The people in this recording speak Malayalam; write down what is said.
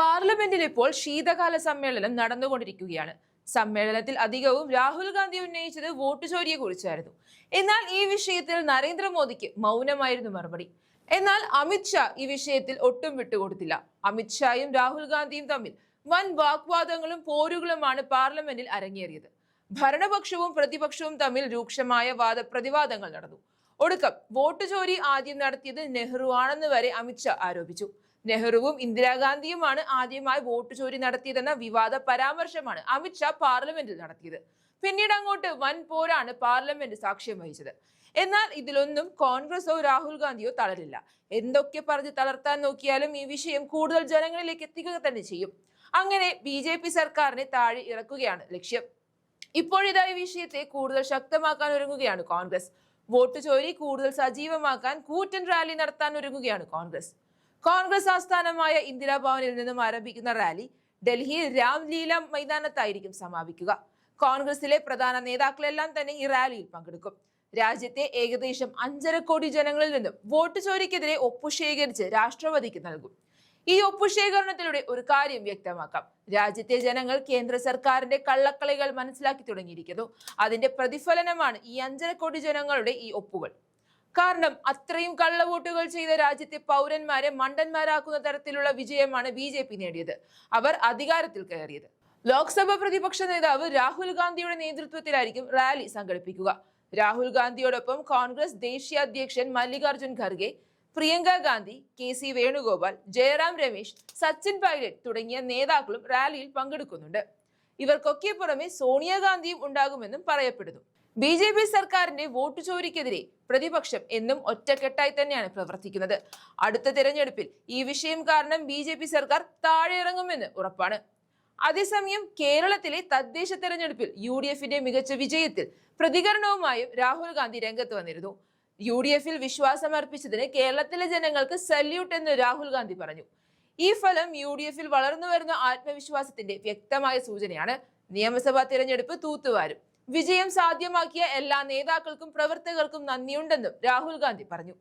പാർലമെന്റിൽ ഇപ്പോൾ ശീതകാല സമ്മേളനം നടന്നുകൊണ്ടിരിക്കുകയാണ്. സമ്മേളനത്തിൽ അധികവും രാഹുൽ ഗാന്ധി ഉന്നയിച്ചത് വോട്ട് ചോരിയെ കുറിച്ചായിരുന്നു. എന്നാൽ ഈ വിഷയത്തിൽ നരേന്ദ്രമോദിക്ക് മൗനമായിരുന്നു മറുപടി. എന്നാൽ അമിത്ഷാ ഈ വിഷയത്തിൽ ഒട്ടും വിട്ടുകൊടുത്തില്ല. അമിത്ഷായും രാഹുൽ ഗാന്ധിയും തമ്മിൽ വൻ വാഗ്വാദങ്ങളും പോരുകളുമാണ് പാർലമെന്റിൽ അരങ്ങേറിയത്. ഭരണപക്ഷവും പ്രതിപക്ഷവും തമ്മിൽ രൂക്ഷമായ വാദപ്രതിവാദങ്ങൾ നടന്നു. ഒടുക്കം വോട്ട് ചോരി ആദ്യം നടത്തിയത് നെഹ്റു ആണെന്ന് വരെ അമിത്ഷാ ആരോപിച്ചു. നെഹ്റുവും ഇന്ദിരാഗാന്ധിയുമാണ് ആദ്യമായി വോട്ട് ചോരി നടത്തിയതെന്ന വിവാദ പരാമർശമാണ് അമിത്ഷാ പാർലമെന്റിൽ നടത്തിയത്. പിന്നീട് അങ്ങോട്ട് വൻ പോരാണ് പാർലമെന്റ് സാക്ഷ്യം വഹിച്ചത്. എന്നാൽ ഇതിലൊന്നും കോൺഗ്രസോ രാഹുൽ ഗാന്ധിയോ തളരില്ല. എന്തൊക്കെ പറഞ്ഞ് തളർത്താൻ നോക്കിയാലും ഈ വിഷയം കൂടുതൽ ജനങ്ങളിലേക്ക് എത്തിക്കുക തന്നെ ചെയ്യും. അങ്ങനെ BJP സർക്കാരിനെ താഴെ ഇറക്കുകയാണ് ലക്ഷ്യം. ഇപ്പോഴിതാ ഈ വിഷയത്തെ കൂടുതൽ ശക്തമാക്കാൻ ഒരുങ്ങുകയാണ് കോൺഗ്രസ്. വോട്ട് ചോരി കൂടുതൽ സജീവമാക്കാൻ കൂറ്റൻ റാലി നടത്താൻ ഒരുങ്ങുകയാണ് കോൺഗ്രസ് ആസ്ഥാനമായ ഇന്ദിരാഭവനിൽ നിന്നും ആരംഭിക്കുന്ന റാലി ഡൽഹിയിൽ രാംലീല മൈതാനത്തായിരിക്കും സമാപിക്കുക. കോൺഗ്രസിലെ പ്രധാന നേതാക്കളെല്ലാം തന്നെ ഈ റാലിയിൽ പങ്കെടുക്കും. രാജ്യത്തെ ഏകദേശം 5.5 കോടി ജനങ്ങളിൽ നിന്നും വോട്ട് ചോരിക്കെതിരെ ഒപ്പുശേഖരിച്ച് രാഷ്ട്രപതിക്ക് നൽകും. ഈ ഒപ്പുശേഖരണത്തിലൂടെ ഒരു കാര്യം വ്യക്തമാക്കാം: രാജ്യത്തെ ജനങ്ങൾ കേന്ദ്ര സർക്കാരിന്റെ കള്ളക്കളികൾ മനസ്സിലാക്കി തുടങ്ങിയിരിക്കുന്നു. അതിന്റെ പ്രതിഫലനമാണ് ഈ 5.5 കോടി ജനങ്ങളുടെ ഈ ഒപ്പുകൾ. കാരണം അത്രയും കള്ളവോട്ടുകൾ ചെയ്ത രാജ്യത്തെ പൗരന്മാരെ മണ്ടന്മാരാക്കുന്ന തരത്തിലുള്ള വിജയമാണ് BJP നേടിയത്. അവർ അധികാരത്തിൽ കയറിയത്. ലോക്സഭ പ്രതിപക്ഷ നേതാവ് രാഹുൽ ഗാന്ധിയുടെ നേതൃത്വത്തിലായിരിക്കും റാലി സംഘടിപ്പിക്കുക. രാഹുൽ ഗാന്ധിയോടൊപ്പം കോൺഗ്രസ് ദേശീയ അധ്യക്ഷൻ മല്ലികാർജുൻ ഖർഗെ, പ്രിയങ്ക ഗാന്ധി, KC വേണുഗോപാൽ, ജയറാം രമേശ്, സച്ചിൻ പൈലറ്റ് തുടങ്ങിയ നേതാക്കളും റാലിയിൽ പങ്കെടുക്കുന്നുണ്ട്. ഇവർക്കൊക്കെ പുറമെ സോണിയാഗാന്ധിയും ഉണ്ടാകുമെന്നും പറയപ്പെടുന്നു. BJP സർക്കാരിന്റെ വോട്ട് ചോരിക്കെതിരെ പ്രതിപക്ഷം എന്നും ഒറ്റക്കെട്ടായി തന്നെയാണ് പ്രവർത്തിക്കുന്നത്. അടുത്ത തെരഞ്ഞെടുപ്പിൽ ഈ വിഷയം കാരണം BJP സർക്കാർ താഴെ ഇറങ്ങുമെന്ന് ഉറപ്പാണ്. അതേസമയം കേരളത്തിലെ തദ്ദേശ തെരഞ്ഞെടുപ്പിൽ UDFന്റെ മികച്ച വിജയത്തിൽ പ്രതികരണവുമായും രാഹുൽ ഗാന്ധി രംഗത്ത് വന്നിരുന്നു. UDFൽ വിശ്വാസം അർപ്പിച്ചതിന് കേരളത്തിലെ ജനങ്ങൾക്ക് സല്യൂട്ട് എന്ന് രാഹുൽ ഗാന്ധി പറഞ്ഞു. ഈ ഫലം UDFൽ വളർന്നു വരുന്ന ആത്മവിശ്വാസത്തിന്റെ വ്യക്തമായ സൂചനയാണ്. നിയമസഭാ തിരഞ്ഞെടുപ്പ് തൂത്തുവാരും. വിജയം സാധ്യമാക്കിയ എല്ലാ നേതാക്കൾക്കും പ്രവർത്തകർക്കും നന്ദിയുണ്ടെന്നും രാഹുൽ ഗാന്ധി പറഞ്ഞു.